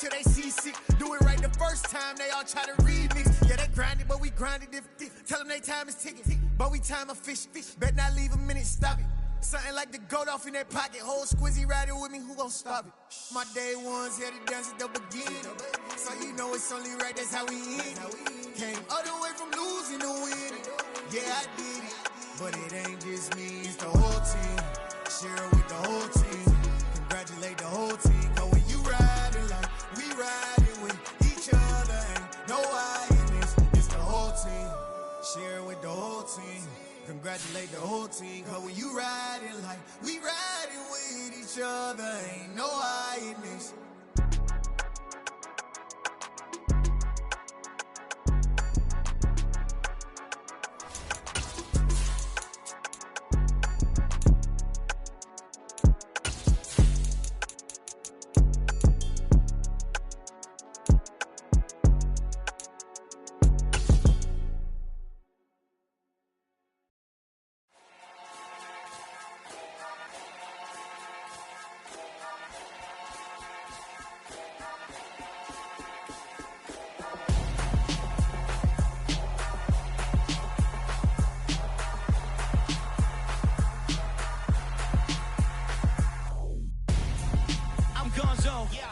till they seasick. Do it right the first time, they all try to remix. Yeah, they grinded, but we grinded different. Tell them they time is ticking, but we time a fish. Bet not leave a minute, stop it. Something like the goat off in that pocket. Whole squizzy riding with me, who gon' stop it? My day ones had it down since the beginning. So you know it's only right, that's how we end. Came all the way from losing to winning. Yeah, I did it, but it ain't just me, it's the whole team. Share it with the whole team. Congratulate the whole team. Cause when you riding like we riding with each other, ain't no I in this, it's the whole team. Share it with the whole team. Congratulate the whole team. Cause when you riding like we riding with each other, ain't no I in this.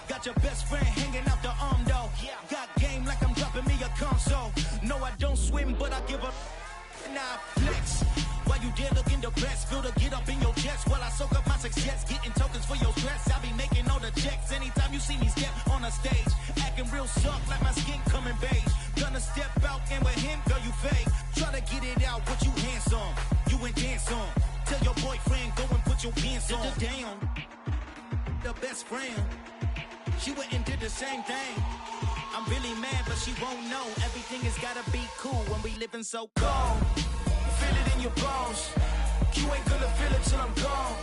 Got your best friend hanging out the arm though. Got game like I'm dropping me a console. No, I don't swim, but I give up. Nah, flex. While you there looking the best, feel the get up in your chest while I soak up my success. Getting tokens for your stress. I be making all the checks anytime you see me step on a stage. Acting real soft like my skin coming beige. Gonna step out and with him, girl, you fake. Try to get it out, but you handsome. You ain't dance on. Tell your boyfriend, go and put your pants on. Down. The best friend. She went and did the same thing. I'm really mad, but she won't know. Everything has gotta be cool when we living so cold. Feel it in your bones. You ain't gonna feel it till I'm gone.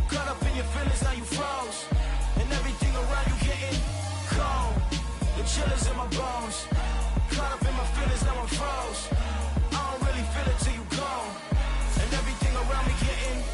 Caught up in your feelings, now you froze. And everything around you getting cold. The chill is in my bones. Caught up in my feelings, now I'm froze. I don't really feel it till you gone. And everything around me getting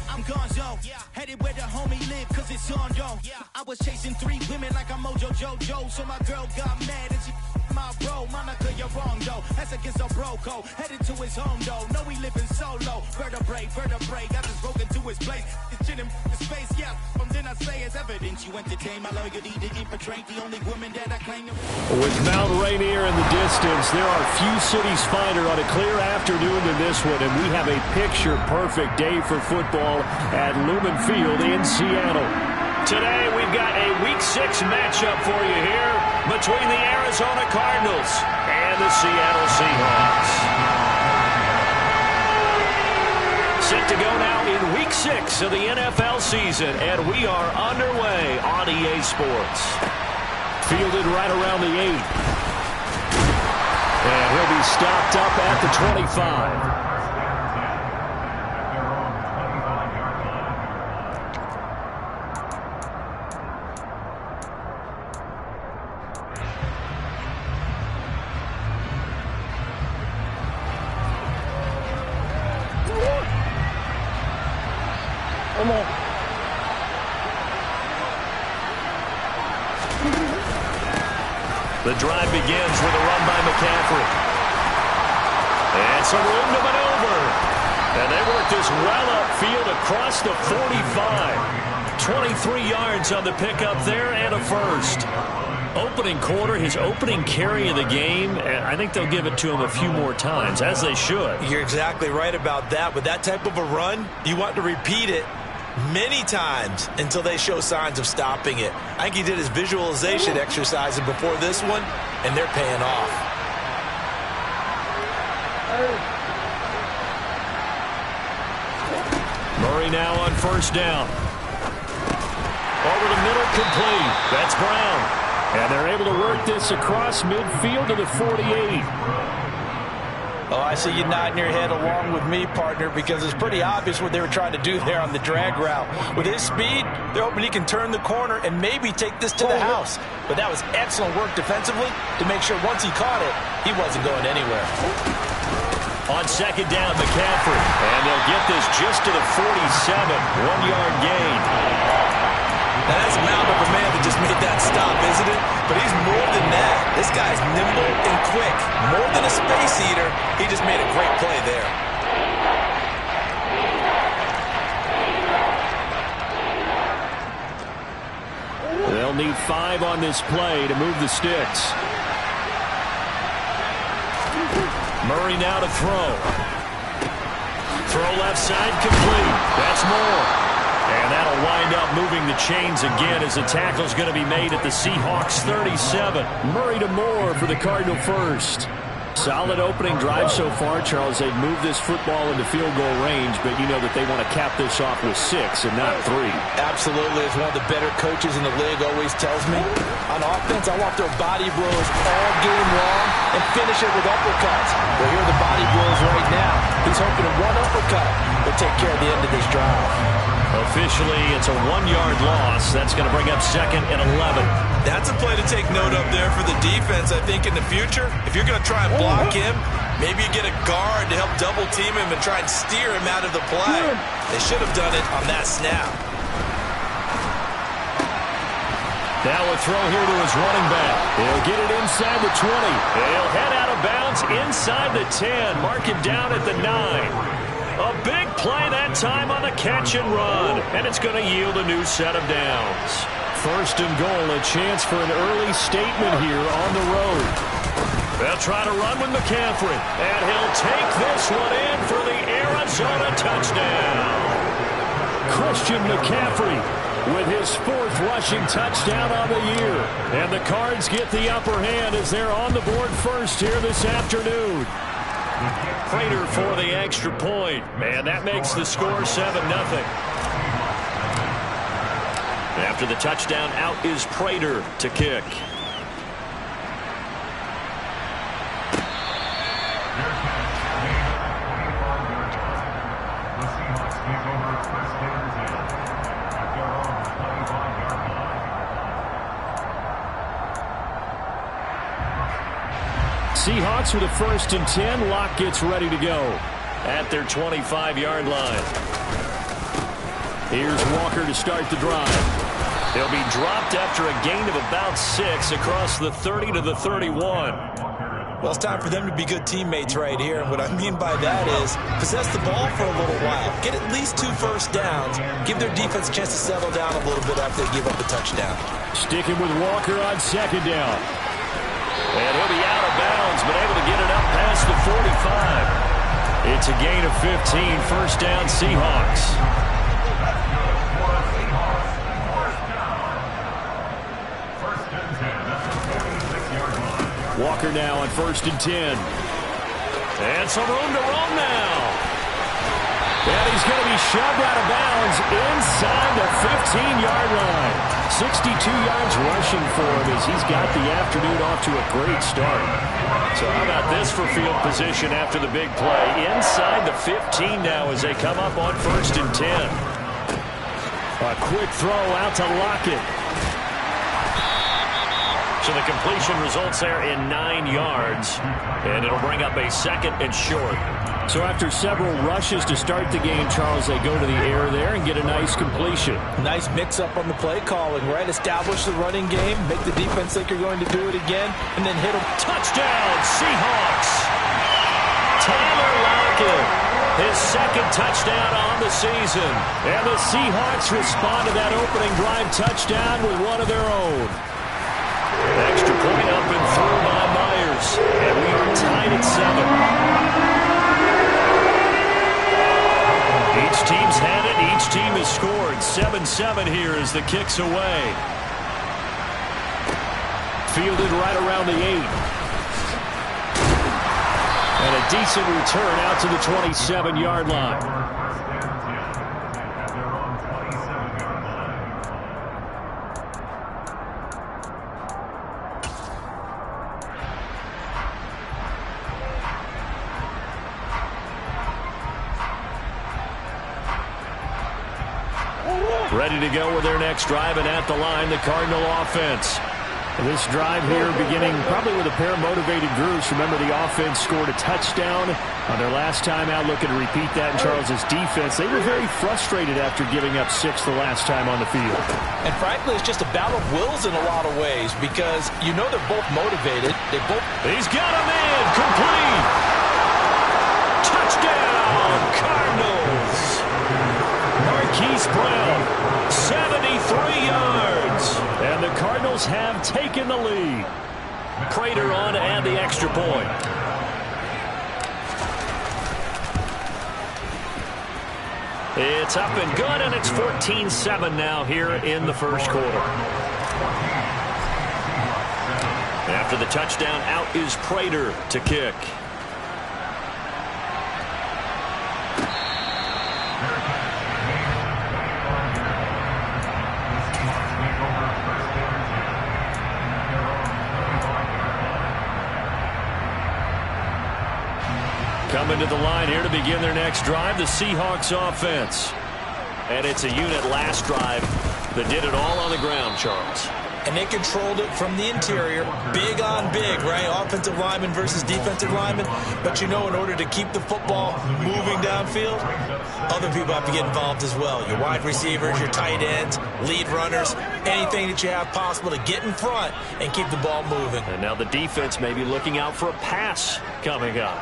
I'm gonzo, headed where the homie live, cause it's on, yo. I was chasing 3 women like I'm Mojo Jojo, so my girl got mad and she my bro. Monica, you're wrong, though. That's against a bro code. Headed to his home, though. No, he living solo. Vertebrae, I just broke into his place. It's chin in his face, yeah. From then I say it's evidence you entertain my loyalty to infiltrate the only woman that I claim to. With Mount Rainier in the distance, there are few cities finer on a clear afternoon than this one, and we have a picture-perfect day for football at Lumen Field in Seattle. Today, we've got a Week 6 matchup for you here between the Arizona Cardinals and the Seattle Seahawks. Set to go now in Week 6 of the NFL season, and we are underway on EA Sports. Fielded right around the 8. And he'll be stopped up at the 25. The drive begins with a run by McCaffrey. And some room to maneuver. And they work this well upfield across the 45. 23 yards on the pickup there and a first. Opening quarter, his opening carry of the game, and I think they'll give it to him a few more times, as they should. You're exactly right about that. With that type of a run, you want to repeat it many times until they show signs of stopping it. I think he did his visualization exercises before this one, and they're paying off. Murray now on first down. Over the middle, complete. That's Brown. And they're able to work this across midfield to the 48. Oh, I see you nodding your head along with me, partner, because it's pretty obvious what they were trying to do there on the drag route. With his speed, they're hoping he can turn the corner and maybe take this to the house. But that was excellent work defensively to make sure once he caught it, he wasn't going anywhere. On second down, McCaffrey. And they'll get this just to the 47. 1-yard gain. Now that's a mound of a man that just made that guy's nimble and quick. More than a space eater, he just made a great play there. They'll need 5 on this play to move the sticks. Murray now to throw. Throw left side complete. That's more. And that'll wind up moving the chains again as the tackle's going to be made at the Seahawks 37. Murray to Moore for the Cardinal first. Solid opening drive so far, Charles. They've moved this football into field goal range, but you know that they want to cap this off with 6 and not 3. Absolutely. As one of the better coaches in the league always tells me, on offense, I want their body blows all game long and finish it with uppercuts. Well, here are the body blows right now. He's hoping that one uppercut will take care of the end of this drive. Officially, it's a 1-yard loss. That's going to bring up 2nd and 11. That's a play to take note of there for the defense. I think in the future, if you're going to try and block him, maybe you get a guard to help double team him and try and steer him out of the play. They should have done it on that snap. Now a throw here to his running back. He'll get it inside the 20. He'll head out of bounds inside the 10. Mark him down at the 9. A big play that time on the catch and run. And it's going to yield a new set of downs. 1st and goal, a chance for an early statement here on the road. They'll try to run with McCaffrey. And he'll take this one in for the Arizona touchdown. Christian McCaffrey with his 4th rushing touchdown on the year. And the Cards get the upper hand as they're on the board first here this afternoon. Prater for the extra point. And that makes the score 7-0. After the touchdown, out is Prater to kick. Seahawks with a 1st and 10. Locke gets ready to go at their 25-yard line. Here's Walker to start the drive. They'll be dropped after a gain of about 6 across the 30 to the 31. Well, it's time for them to be good teammates right here. And what I mean by that is possess the ball for a little while. Get at least 2 first downs. Give their defense a chance to settle down a little bit after they give up a touchdown. Sticking with Walker on 2nd down. And he'll be out of bounds, but able to get it up past the 45. It's a gain of 15. 1st down, Seahawks. Walker now on 1st and 10. And some room to roam now. And he's going to be shoved out of bounds inside the 15-yard line. 62 yards rushing for him as he's got the afternoon off to a great start. So how about this for field position after the big play? Inside the 15 now as they come up on 1st and 10. A quick throw out to Lockett. So the completion results there in 9 yards. And it'll bring up a 2nd and short. So after several rushes to start the game, Charles, they go to the air there and get a nice completion. Nice mix-up on the play calling, right? Establish the running game, make the defense think you're going to do it again, and then hit them. Touchdown, Seahawks! Tyler Lockett, his 2nd touchdown on the season. And the Seahawks respond to that opening drive touchdown with one of their own. Extra point up and through by Myers. And we are tied at 7. Each team's had it. Each team has scored. 7-7 here as the kick's away. Fielded right around the 8. And a decent return out to the 27-yard line. Ready to go with their next drive, and at the line, the Cardinal offense. This drive here beginning probably with a pair of motivated groups. Remember, the offense scored a touchdown on their last time out, looking to repeat that in Charles's defense. They were very frustrated after giving up 6 the last time on the field. And frankly, it's just a battle of wills in a lot of ways because you know they're both motivated. He's got a man complete. Touchdown, Cardinals. Marquise Brown, 73 yards. And the Cardinals have taken the lead. Prater on to add the extra point. It's up and good, and it's 14-7 now here in the first quarter. After the touchdown, out is Prater to kick. Coming to the line here to begin their next drive, the Seahawks offense. And it's a unit last drive that did it all on the ground, Charles. And they controlled it from the interior, big on big, right? Offensive lineman versus defensive lineman. But you know, in order to keep the football moving downfield, other people have to get involved as well. Your wide receivers, your tight ends, lead runners, anything that you have possible to get in front and keep the ball moving. And now the defense may be looking out for a pass coming up.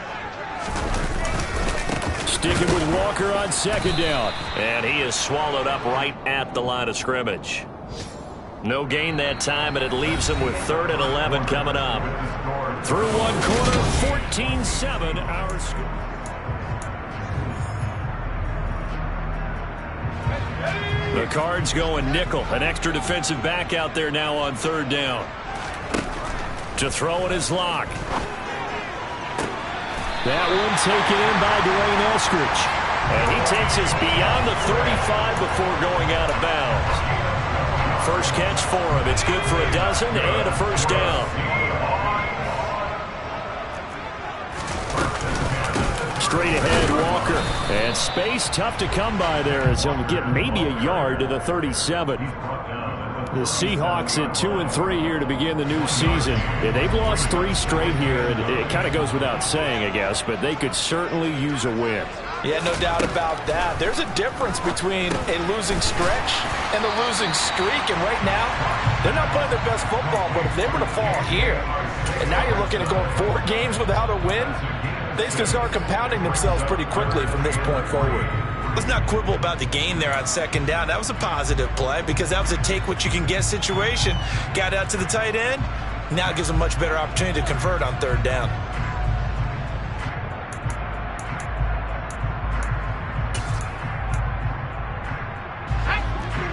Sticking with Walker on second down. And he is swallowed up right at the line of scrimmage. No gain that time, and it leaves him with 3rd and 11 coming up. Through one quarter, 14-7 our score. The Cards going nickel. An extra defensive back out there now on 3rd down. To throw it is Locke. That one taken in by Dwayne Eskridge. And he takes us beyond the 35 before going out of bounds. First catch for him. It's good for a dozen and a first down. Straight ahead, Walker. And space tough to come by there as he'll get maybe a yard to the 37. The Seahawks at 2-3 here to begin the new season. Yeah, they've lost 3 straight here, and it kind of goes without saying, I guess, but they could certainly use a win. Yeah, no doubt about that. There's a difference between a losing stretch and a losing streak, and right now, they're not playing their best football, but if they were to fall here, and now you're looking at going 4 games without a win, they can start compounding themselves pretty quickly from this point forward. Let's not quibble about the gain there on second down. That was a positive play because that was a take-what-you-can-get situation. Got out to the tight end. Now it gives them a much better opportunity to convert on 3rd down.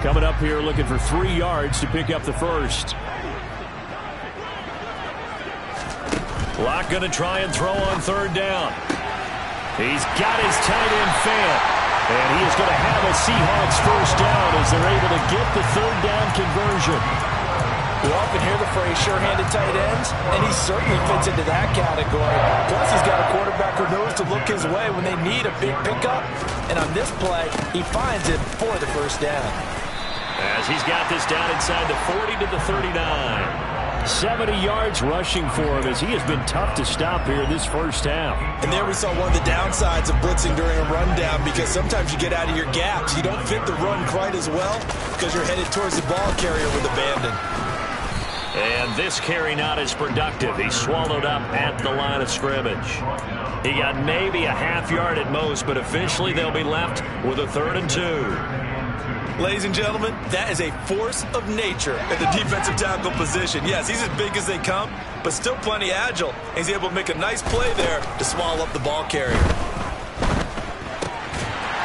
Coming up here looking for 3 yards to pick up the first. Locke going to try and throw on 3rd down. He's got his tight end fan. And he is going to have a Seahawks first down as they're able to get the 3rd down conversion. We often hear the phrase sure-handed tight ends, and he certainly fits into that category. Plus, he's got a quarterback who knows to look his way when they need a big pickup. And on this play, he finds it for the first down. As he's got this down inside the 40 to the 39. 70 yards rushing for him as he has been tough to stop here this first half. And there we saw one of the downsides of blitzing during a rundown because sometimes you get out of your gaps. You don't fit the run quite as well because you're headed towards the ball carrier with abandon. And this carry not as productive. He's swallowed up at the line of scrimmage. He got maybe a half yard at most, but eventually they'll be left with a 3rd and 2. Ladies and gentlemen, that is a force of nature at the defensive tackle position. Yes, he's as big as they come, but still plenty agile. He's able to make a nice play there to swallow up the ball carrier.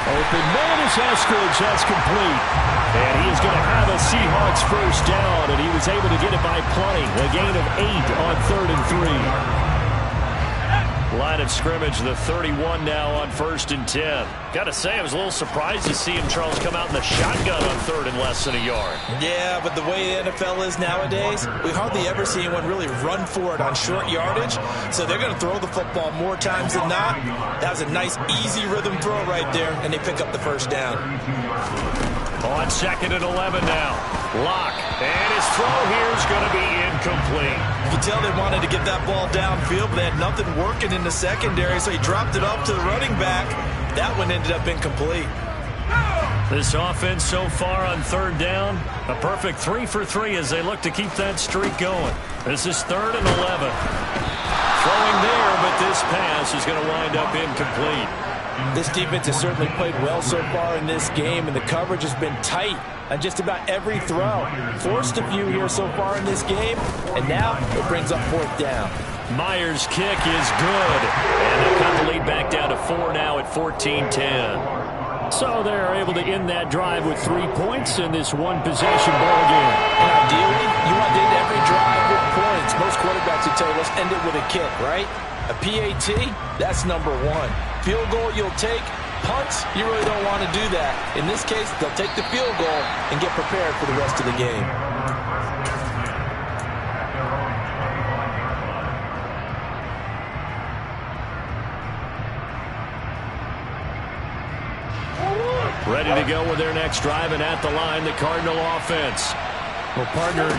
Open man is Eskridge. That's complete. And he is going to have a Seahawks first down, and he was able to get it by plenty. A gain of 8 on 3rd and 3. Line of scrimmage, the 31 now on 1st and 10. Got to say, I was a little surprised to see him, Charles, come out in the shotgun on 3rd and less than a yard. Yeah, but the way the NFL is nowadays, we hardly ever see anyone really run for it on short yardage. So they're going to throw the football more times than not. That was a nice, easy rhythm throw right there, and they pick up the first down. On 2nd and 11 now. Lock. And his throw here is going to be incomplete. You can tell they wanted to get that ball downfield, but they had nothing working in the secondary, so he dropped it up to the running back. That one ended up incomplete. This offense so far on third down, a perfect 3 for 3 as they look to keep that streak going. This is 3rd and 11. Throwing there, but this pass is going to wind up incomplete. This defense has certainly played well so far in this game, and the coverage has been tight on just about every throw. Forced a few here so far in this game, and now it brings up 4th down. Myers' kick is good, and they cut the lead back down to 4 now at 14-10. So they're able to end that drive with 3 points in this one-possession ball game. And ideally, you want to end every drive with points. Most quarterbacks would tell you, let's end it with a kick, right? A PAT, that's number 1. Field goal you'll take. Punts, you really don't want to do that. In this case, they'll take the field goal and get prepared for the rest of the game. Ready to go with their next drive, and at the line, the Cardinal offense. Well, partner,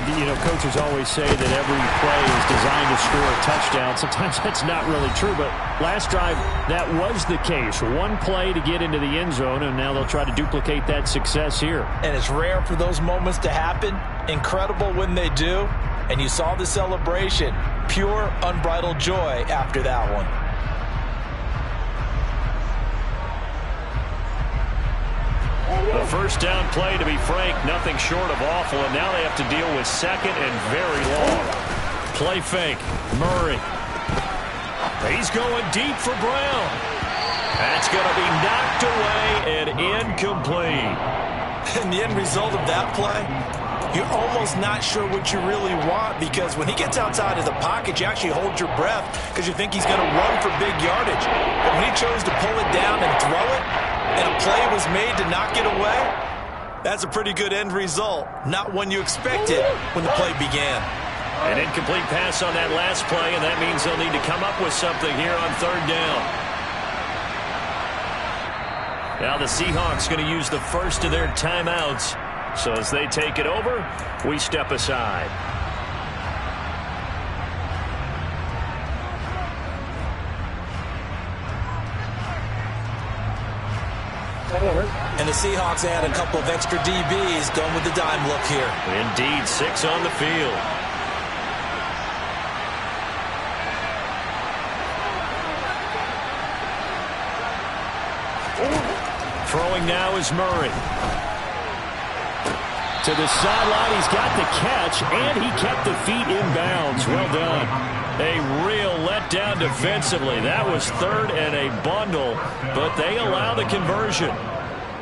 coaches always say that every play is designed to score a touchdown. Sometimes that's not really true, but last drive, that was the case. One play to get into the end zone, and now they'll try to duplicate that success here. And it's rare for those moments to happen. Incredible when they do. And you saw the celebration. Pure, unbridled joy after that one. The first down play, to be frank, nothing short of awful, and now they have to deal with 2nd and very long. Play fake. Murray. He's going deep for Brown. That's going to be knocked away and incomplete. And the end result of that play, you're almost not sure what you really want, because when he gets outside of the pocket, you actually hold your breath because you think he's going to run for big yardage. But when he chose to pull it down and throw it, and a play was made to knock it away, that's a pretty good end result. Not one you expected when the play began. An incomplete pass on that last play, and that means they'll need to come up with something here on 3rd down. Now the Seahawks going to use the first of their timeouts. So as they take it over, we step aside. And the Seahawks add a couple of extra DBs, going with the dime look here. Indeed, 6 on the field. Throwing now is Murray. To the sideline, he's got the catch, and he kept the feet in bounds. Well done. A real letdown defensively. That was 3rd and a bundle, but they allow the conversion.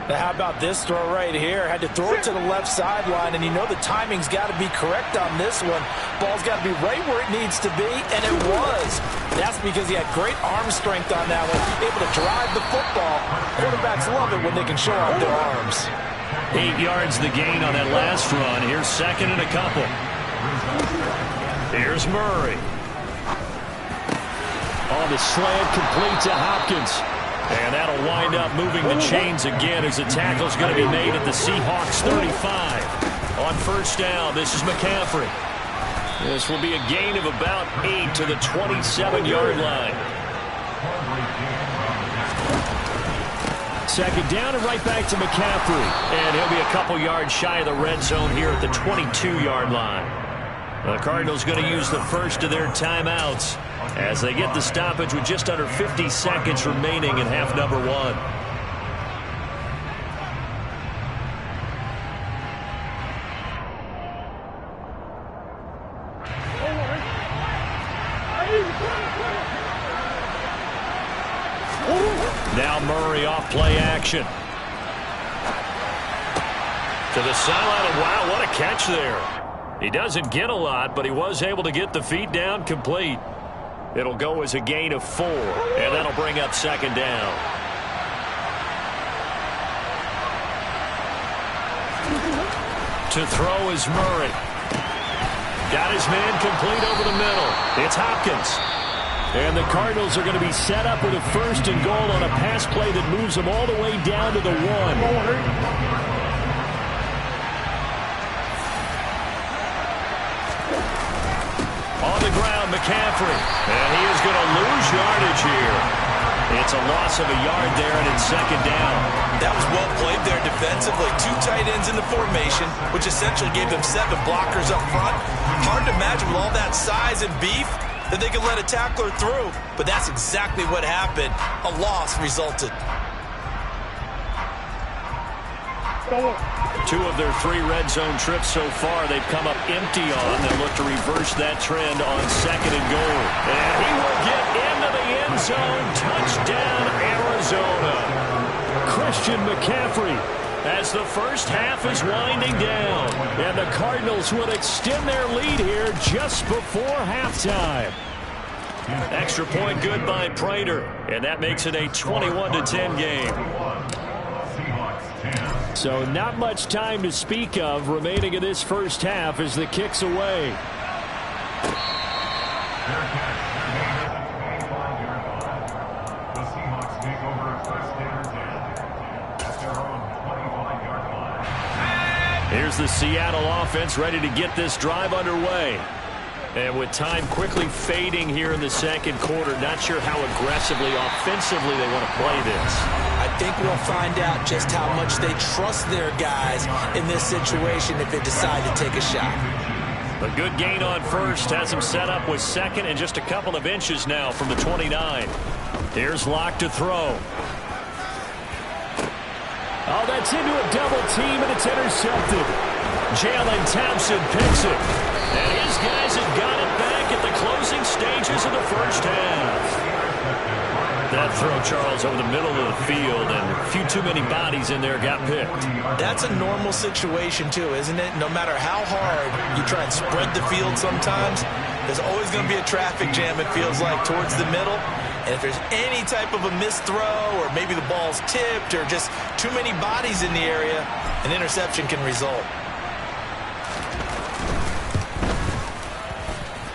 Now how about this throw right here? Had to throw it to the left sideline, and you know the timing's got to be correct on this one. Ball's got to be right where it needs to be, and it was. That's because he had great arm strength on that one, able to drive the football. Quarterbacks love it when they can show off their arms. 8 yards the gain on that last run. Here's 2nd and a couple. Here's Murray. On the slant, complete to Hopkins. And that'll wind up moving the chains again as the tackle's going to be made at the Seahawks 35. On 1st down, this is McCaffrey. This will be a gain of about 8 to the 27-yard line. 2nd down and right back to McCaffrey. And he'll be a couple yards shy of the red zone here at the 22-yard line. The Cardinals going to use the first of their timeouts as they get the stoppage with just under 50 seconds remaining in half number 1. Now Murray off play action. To the sideline. Wow, what a catch there. He doesn't get a lot, but he was able to get the feet down complete. It'll go as a gain of 4, and that'll bring up 2nd down. To throw is Murray. Got his man complete over the middle. It's Hopkins. And the Cardinals are going to be set up with a 1st and goal on a pass play that moves them all the way down to the 1. McCaffrey. And he is going to lose yardage here. It's a loss of a yard there, and it's second down. That was well played there defensively. 2 tight ends in the formation, which essentially gave them 7 blockers up front. Hard to imagine with all that size and beef that they could let a tackler through. But that's exactly what happened. A loss resulted. 2 of their 3 red zone trips so far they've come up empty on. They'll look to reverse that trend on second and goal. And he will get into the end zone. Touchdown, Arizona. Christian McCaffrey as the first half is winding down. And the Cardinals will extend their lead here just before halftime. Extra point good by Prater. And that makes it a 21-10 game. So not much time to speak of remaining in this first half as the kick's away. Here's the Seattle offense ready to get this drive underway. And with time quickly fading here in the second quarter, not sure how aggressively, offensively they want to play this. I think we'll find out just how much they trust their guys in this situation if they decide to take a shot. A good gain on first has him set up with second and just a couple of inches now from the 29. Here's Locke to throw. Oh, that's into a double team, and it's intercepted. Jalen Thompson picks it. And his guys have got it back at the closing stages of the first half. That throw, Charles, over the middle of the field, and a few too many bodies in there got picked. That's a normal situation, too, isn't it? No matter how hard you try and spread the field sometimes, there's always going to be a traffic jam, it feels like, towards the middle. And if there's any type of a missed throw, or maybe the ball's tipped, or just too many bodies in the area, an interception can result.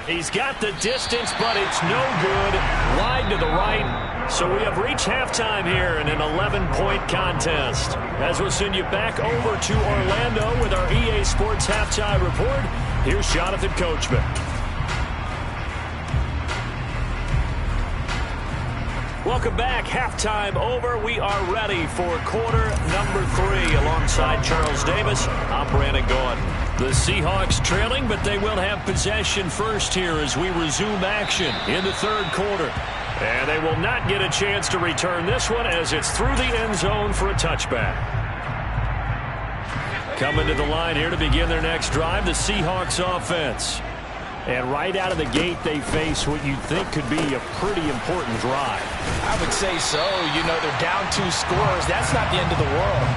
He's got the distance, but it's no good. Wide to the right. So we have reached halftime here in an 11-point contest. As we'll send you back over to Orlando with our EA Sports Halftime Report, here's Jonathan Coachman. Welcome back. Halftime over. We are ready for quarter number 3 alongside Charles Davis. I'm Brandon Gaudin. The Seahawks trailing, but they will have possession first here as we resume action in the third quarter. And they will not get a chance to return this one as it's through the end zone for a touchback. Coming to the line here to begin their next drive, the Seahawks offense. And right out of the gate, they face what you'd think could be a pretty important drive. I would say so. You know, they're down 2 scores. That's not the end of the world.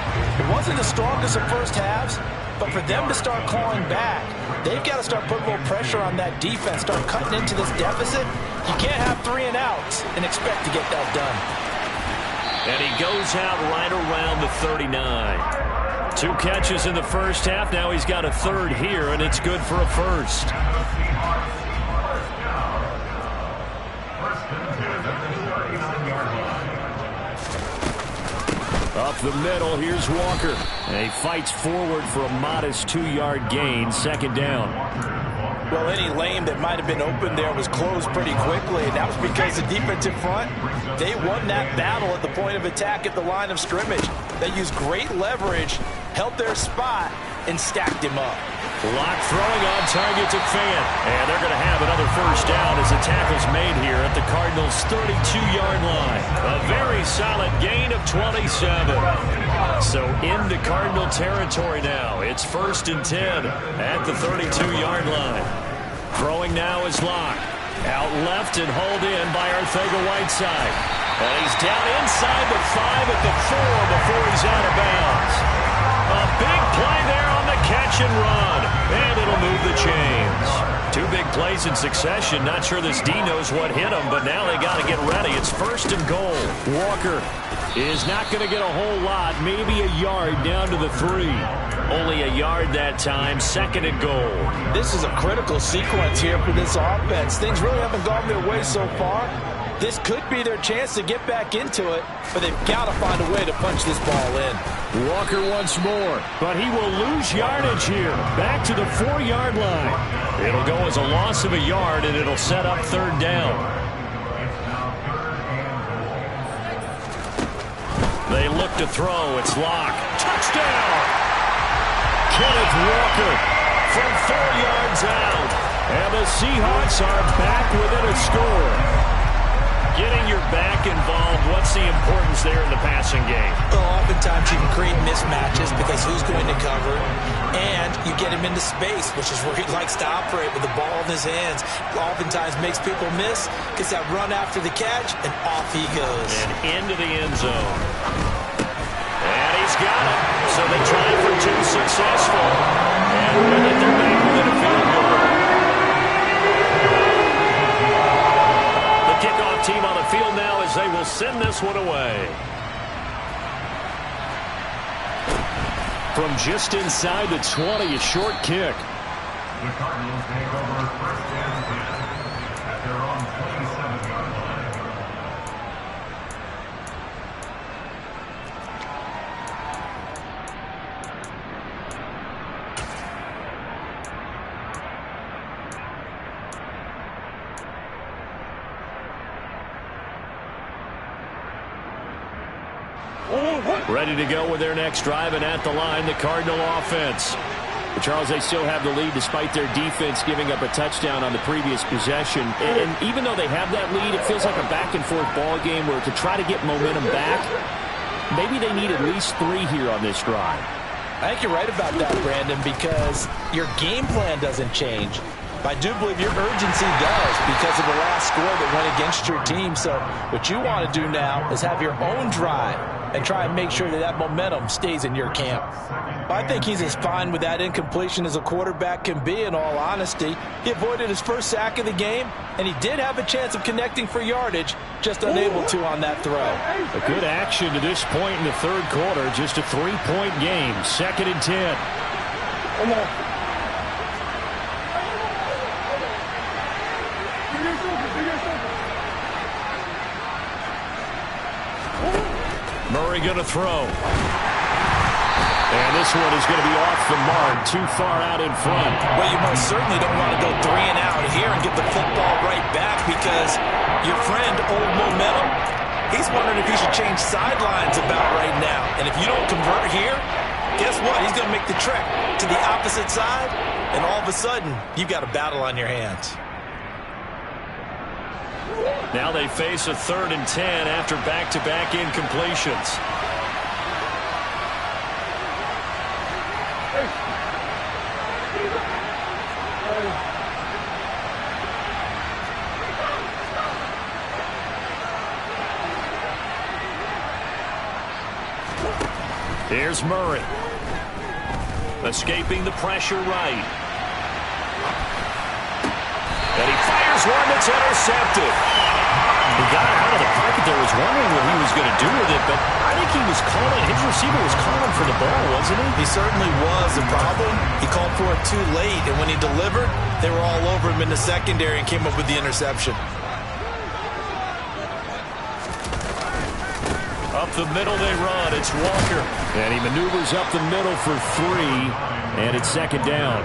It wasn't the strongest of first halves, but for them to start clawing back, they've got to start putting more pressure on that defense, start cutting into this deficit. You can't have 3 and outs and expect to get that done. And he goes out right around the 39. 2 catches in the first half. Now he's got a third here, and it's good for a first. Up the middle, here's Walker. And he fights forward for a modest 2-yard gain, second down. Well, any lane that might have been open there was closed pretty quickly. That was because the defensive front, they won that battle at the point of attack at the line of scrimmage. They used great leverage, held their spot, and stacked him up. Locke throwing on target to Fant. And they're going to have another first down as the tackle's made here at the Cardinals' 32-yard line. A very solid gain of 27. So into Cardinal territory now. It's 1st and 10 at the 32-yard line. Throwing now is Locke. Out left and hauled in by Arcega-Whiteside. And he's down inside the 5 at the 4 before he's out of bounds. A big play there on the catch and run. And it'll move the chains. 2 big plays in succession. Not sure this D knows what hit him, but now they got to get ready. It's 1st and goal. Walker is not going to get a whole lot. Maybe a yard down to the 3. Only a yard that time. 2nd and goal. This is a critical sequence here for this offense. Things really haven't gone their way so far. This could be their chance to get back into it, but they've got to find a way to punch this ball in. Walker once more, but he will lose yardage here. Back to the 4-yard line. It'll go as a loss of a yard, and it'll set up third down. They look to throw. It's Locke. Touchdown! Kenneth Walker from 4 yards out. And the Seahawks are back within a score. Getting your back involved, what's the importance there in the passing game? Well, oftentimes you can create mismatches because who's going to cover, and you get him into space, which is where he likes to operate with the ball in his hands. Oftentimes makes people miss, gets that run after the catch, and off he goes. And into the end zone. And he's got it. So they try for 2 successful. And with it, they're back within a field goal. Kickoff team on the field now as they will send this one away. From just inside the 20, a short kick. The Cardinals take over first and 10 at their own 27-yard line. Ready to go with their next drive, and at the line, the Cardinal offense. But Charles, they still have the lead despite their defense giving up a touchdown on the previous possession. And even though they have that lead, it feels like a back-and-forth ball game where to try to get momentum back, maybe they need at least 3 here on this drive. I think you're right about that, Brandon, because your game plan doesn't change. I do believe your urgency does because of the last score that went against your team. So what you want to do now is have your own drive and try and make sure that that momentum stays in your camp. I think he's as fine with that incompletion as a quarterback can be, in all honesty. He avoided his first sack of the game, and he did have a chance of connecting for yardage, just unable to on that throw. A good action to this point in the third quarter, just a 3-point game, 2nd and 10. Come on. Murray going to throw. And this one is going to be off the mark, too far out in front. Well, you most certainly don't want to go 3 and out here and get the football right back because your friend, Old Momentum, he's wondering if he should change sidelines about right now. And if you don't convert here, guess what? He's going to make the trek to the opposite side, and all of a sudden, you've got a battle on your hands. Now they face a 3rd and 10 after back-to-back incompletions. Here's Murray. Escaping the pressure right. And he fires one that's intercepted. He got out of the pocket there, was wondering what he was going to do with it, but I think he was calling, his receiver was calling for the ball, wasn't he? He certainly was. The problem, he called for it too late, and when he delivered, they were all over him in the secondary and came up with the interception. Up the middle they run, it's Walker. And he maneuvers up the middle for 3, and it's 2nd down.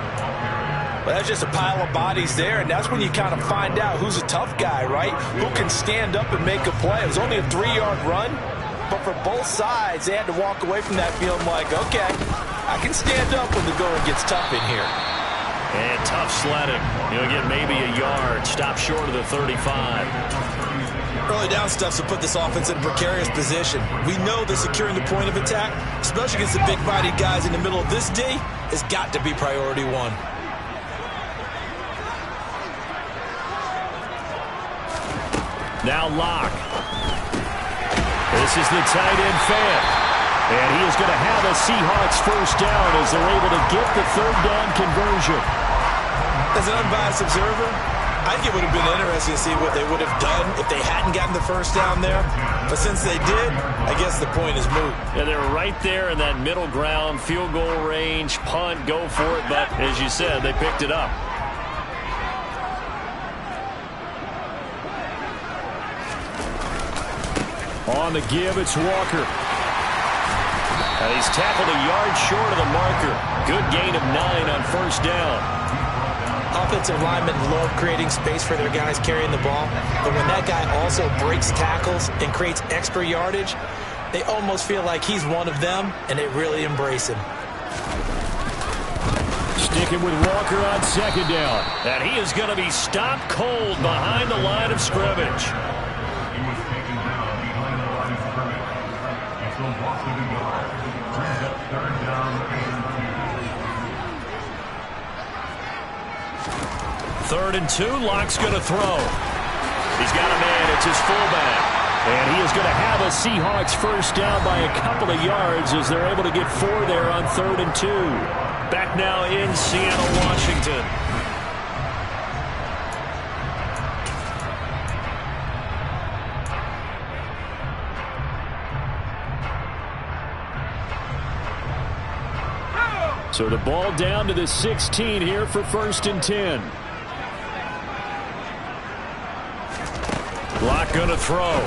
Well, that's just a pile of bodies there, and that's when you kind of find out who's a tough guy, right? Who can stand up and make a play. It was only a 3-yard run, but for both sides, they had to walk away from that feeling like, okay, I can stand up when the going gets tough in here. And tough sledding. You'll get maybe a yard. Stop short of the 35. Early down stuffs will put this offense in a precarious position. We know that securing the point of attack, especially against the big-bodied guys in the middle of this D, has got to be priority 1. Now Locke. This is the tight end fan. And he is going to have a Seahawks first down as they're able to get the 3rd down conversion. As an unbiased observer, I think it would have been interesting to see what they would have done if they hadn't gotten the first down there. But since they did, I guess the point is moot. Yeah, they were right there in that middle ground, field goal range, punt, go for it. But as you said, they picked it up. On the give, it's Walker. And he's tackled a yard short of the marker. Good gain of 9 on first down. Offensive linemen love creating space for their guys carrying the ball, but when that guy also breaks tackles and creates extra yardage, they almost feel like he's one of them, and they really embrace him. Sticking with Walker on second down. And he is going to be stopped cold behind the line of scrimmage. He was taken down behind the line of scrimmage. It's a loss of a yard. Brings up third down and 2. 3rd and 2. Locke's going to throw. He's got a man. It's his fullback. And he is going to have a Seahawks first down by a couple of yards as they're able to get 4 there on 3rd and 2. Back now in Seattle, Washington. So the ball down to the 16 here for 1st and 10. Locke going to throw.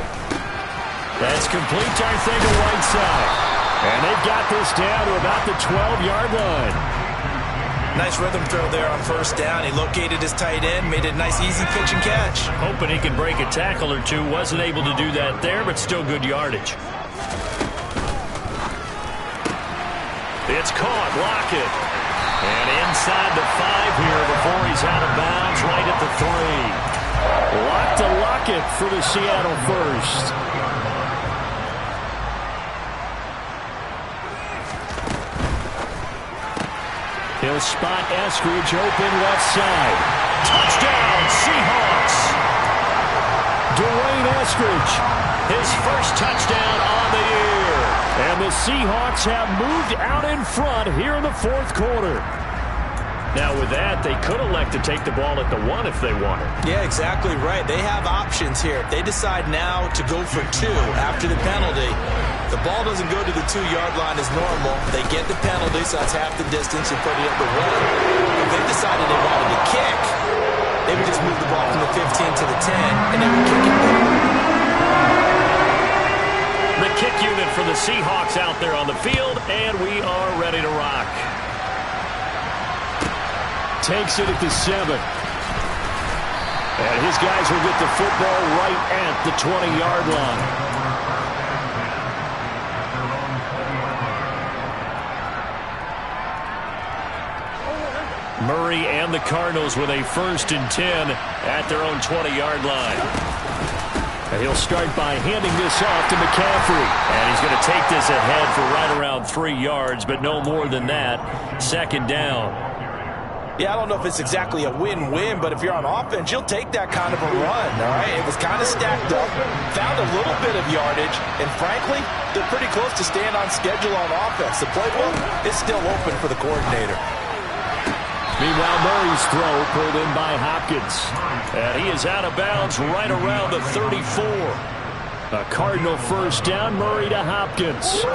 That's complete, I think, to Whiteside. And they've got this down to about the 12-yard line. Nice rhythm throw there on 1st down. He located his tight end, made a nice easy pitch and catch. Hoping he can break a tackle or two. Wasn't able to do that there, but still good yardage. It's caught. Lockett. And inside the 5 here before he's out of bounds, right at the 3. Lock to Lockett for the Seattle first. He'll spot Eskridge open left side. Touchdown, Seahawks! Dwayne Eskridge, his first touchdown on the year. And the Seahawks have moved out in front here in the 4th quarter. Now with that, they could elect to take the ball at the 1 if they wanted. Yeah, exactly right. They have options here. If they decide now to go for 2 after the penalty, the ball doesn't go to the 2-yard line as normal. They get the penalty, so that's half the distance and put it at the 1. If they decided they wanted to kick, they would just move the ball from the 15 to the 10, and they would kick it there. The kick unit for the Seahawks out there on the field, and we are ready to rock. Takes it at the 7. And his guys will get the football right at the 20-yard line. Murray and the Cardinals with a 1st and 10 at their own 20-yard line. And he'll start by handing this off to McCaffrey. And he's going to take this ahead for right around 3 yards, but no more than that. 2nd down. Yeah, I don't know if it's exactly a win-win, but if you're on offense, you'll take that kind of a run, all right? It was kind of stacked up, found a little bit of yardage, and frankly, they're pretty close to staying on schedule on offense. The playbook is still open for the coordinator. Meanwhile, Murray's throw pulled in by Hopkins. And he is out of bounds right around the 34. A Cardinal first down, Murray to Hopkins.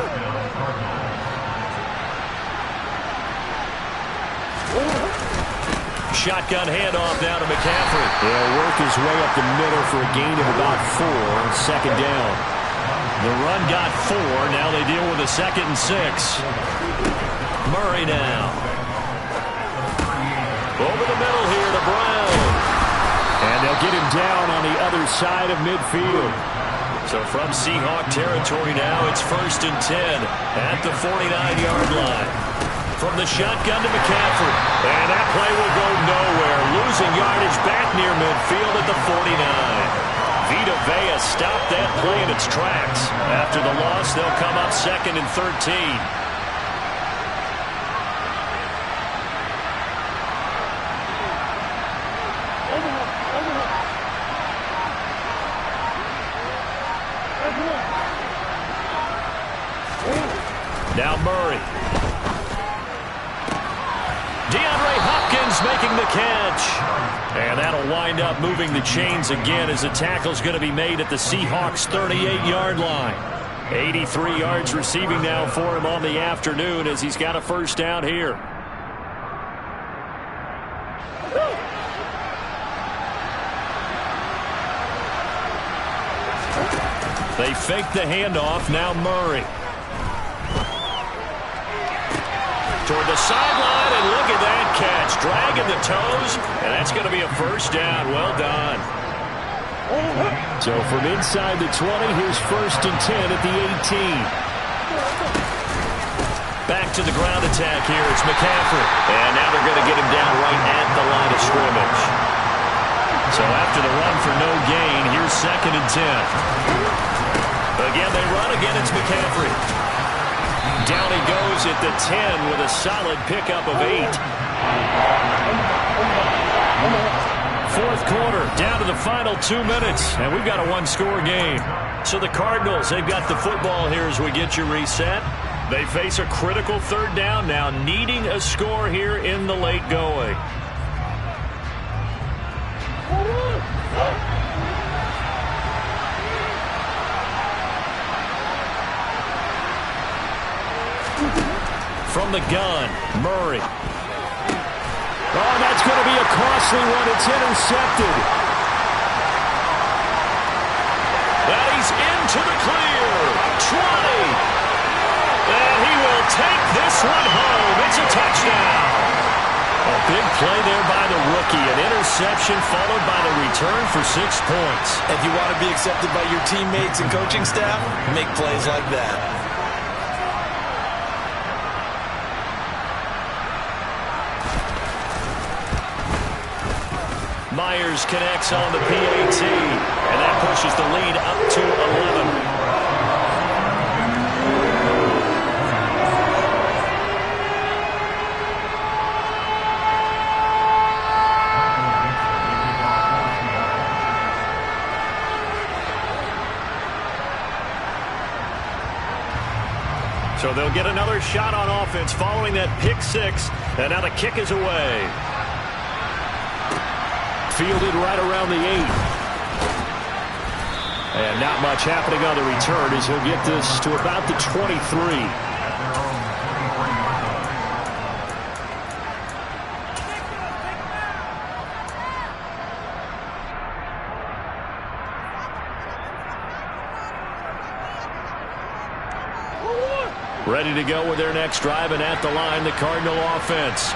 Shotgun handoff down to McCaffrey. He'll work his way up the middle for a gain of about 4 on 2nd down. The run got 4. Now they deal with a 2nd and 6. Murray now. Over the middle here to Brown. And they'll get him down on the other side of midfield. So from Seahawk territory now, it's 1st and 10 at the 49-yard line. From the shotgun to McCaffrey. And that play will go nowhere. Losing yardage back near midfield at the 49. Vita Vea stopped that play in its tracks. After the loss, they'll come up 2nd and 13. Now Murray. DeAndre Hopkins making the catch. And that'll wind up moving the chains again as the tackle's going to be made at the Seahawks' 38-yard line. 83 yards receiving now for him on the afternoon as he's got a first down here. They fake the handoff. Now Murray. toward the sideline, and look at that catch. Dragging the toes, and that's going to be a first down. Well done. So from inside the 20, here's 1st and 10 at the 18. Back to the ground attack here. It's McCaffrey. And now they're going to get him down right at the line of scrimmage. So after the run for no gain, here's 2nd and 10. Again, they run. Again, it's McCaffrey. Down he goes at the 10 with a solid pickup of 8. 4th quarter, down to the final 2 minutes, and we've got a one-score game. So the Cardinals, they've got the football here as we get you reset. They face a critical 3rd down now, needing a score here in the late going. From the gun, Murray. Oh, that's going to be a costly one. It's intercepted. And he's into the clear. 20. And he will take this one home. It's a touchdown. A big play there by the rookie. An interception followed by the return for 6 points. If you want to be accepted by your teammates and coaching staff, make plays like that. Myers connects on the PAT, and that pushes the lead up to 11. So they'll get another shot on offense following that pick 6, and now the kick is away. Fielded right around the 8. And not much happening on the return as he'll get this to about the 23. Ready to go with their next drive, and at the line, the Cardinal offense.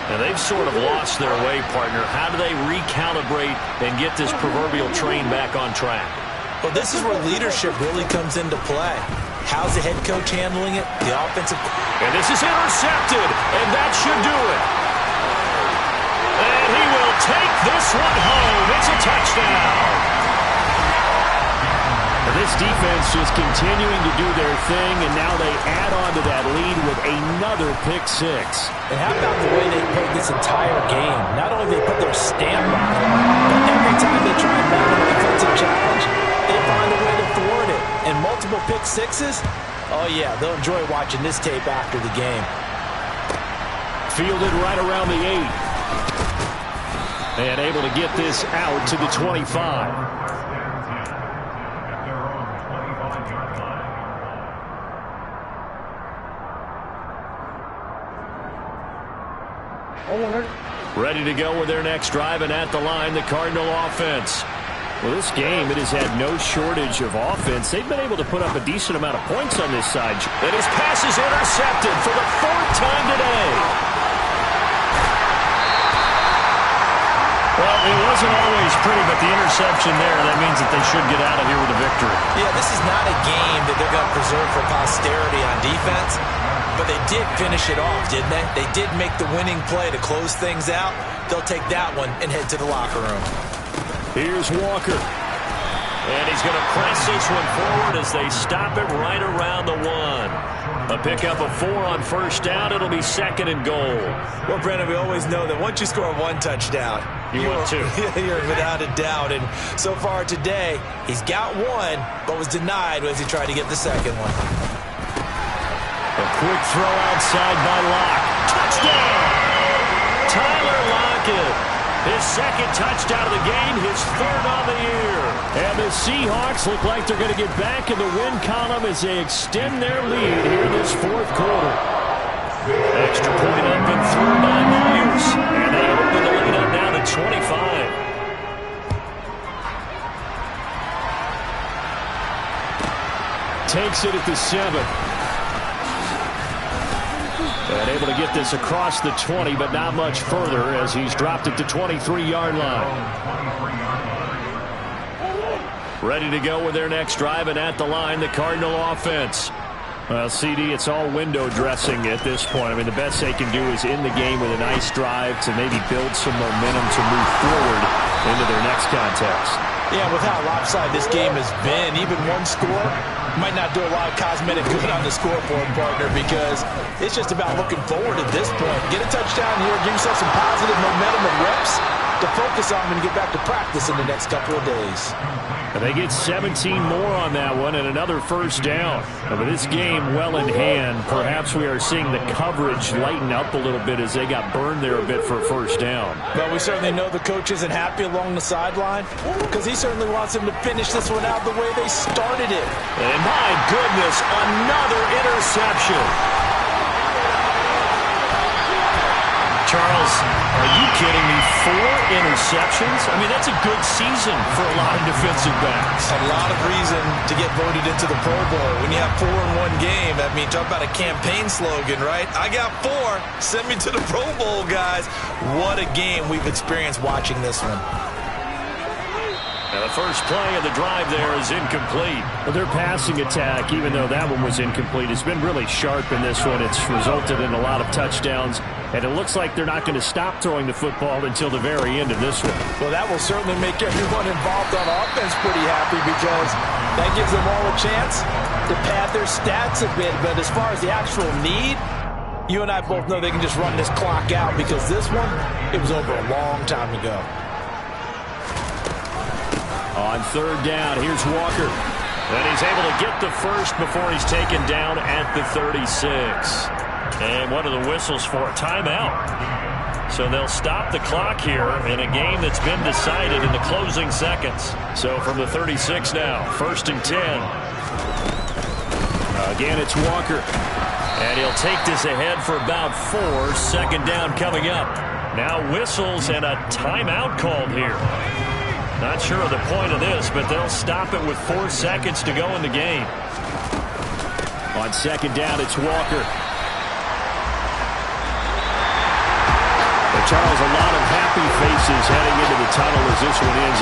And they've sort of lost their way, partner. How do they recalibrate and get this proverbial train back on track? Well, this is where leadership really comes into play. How's the head coach handling it? The offensive... And this is intercepted, and that should do it. And he will take this one home. It's a touchdown. This defense just continuing to do their thing, and now they add on to that lead with another pick 6. And how about the way they played this entire game? Not only they put their stamp on it, but every time they try and mount an offensive challenge, they find a way to thwart it. And multiple pick 6s, oh yeah, they'll enjoy watching this tape after the game. Fielded right around the 8. And able to get this out to the 25. Ready to go with their next drive, and at the line, the Cardinal offense. Well, this game, it has had no shortage of offense. They've been able to put up a decent amount of points on this side. And his pass is intercepted for the 4th time today. Well, it wasn't always pretty, but the interception there, that means that they should get out of here with a victory. Yeah, this is not a game that they're going to preserve for posterity on defense. But they did finish it off, didn't they? They did make the winning play to close things out. They'll take that one and head to the locker room. Here's Walker. And he's going to press this one forward as they stop it right around the 1. A pickup of 4 on 1st down. It'll be 2nd and goal. Well, Brandon, we always know that once you score 1 touchdown, you want 2. You're without a doubt. And so far today, he's got 1, but was denied as he tried to get the 2nd one. A quick throw outside by Locke. Touchdown! Tyler Lockett. His 2nd touchdown of the game, his 3rd on the year. And the Seahawks look like they're going to get back in the win column as they extend their lead here in this 4th quarter. Extra point up and through by Myers. And they open the lead up now to 25. Takes it at the 7. And able to get this across the 20, but not much further as he's dropped it to 23-yard line. Ready to go with their next drive, and at the line, the Cardinal offense. Well, CD, it's all window dressing at this point. I mean, the best they can do is in the game with a nice drive to maybe build some momentum to move forward into their next contest. Yeah, with how lopsided this game has been, even one score might not do a lot of cosmetic good on the scoreboard, partner, because it's just about looking forward at this point. Get a touchdown here, give yourself some positive momentum and reps to focus on when you get back to practice in the next couple of days. And they get 17 more on that one and another first down. And with this game well in hand, perhaps we are seeing the coverage lighten up a little bit as they got burned there a bit for a first down. But we certainly know the coach isn't happy along the sideline because he certainly wants them to finish this one out the way they started it. And my goodness, another interception. Charles, are you kidding me? 4 interceptions? I mean, that's a good season for a lot of defensive backs. A lot of reason to get voted into the Pro Bowl. When you have 4 in one game, I mean, talk about a campaign slogan, right? I got 4. Send me to the Pro Bowl, guys. What a game we've experienced watching this one. Now the first play of the drive there is incomplete. Well, their passing attack, even though that one was incomplete, has been really sharp in this one. It's resulted in a lot of touchdowns, and it looks like they're not going to stop throwing the football until the very end of this one. Well, that will certainly make everyone involved on offense pretty happy because that gives them all a chance to pad their stats a bit. But as far as the actual need, you and I both know they can just run this clock out because this one, it was over a long time ago. On third down, here's Walker. And he's able to get the first before he's taken down at the 36. And what are the whistles for? A timeout. So they'll stop the clock here in a game that's been decided in the closing seconds. So from the 36 now, 1st and 10. Again, it's Walker. And he'll take this ahead for about 4. 2nd down coming up. Now whistles and a timeout called here. Not sure of the point of this, but they'll stop it with 4 seconds to go in the game. On 2nd down, it's Walker. But Charles, a lot of happy faces heading into the tunnel as this one ends.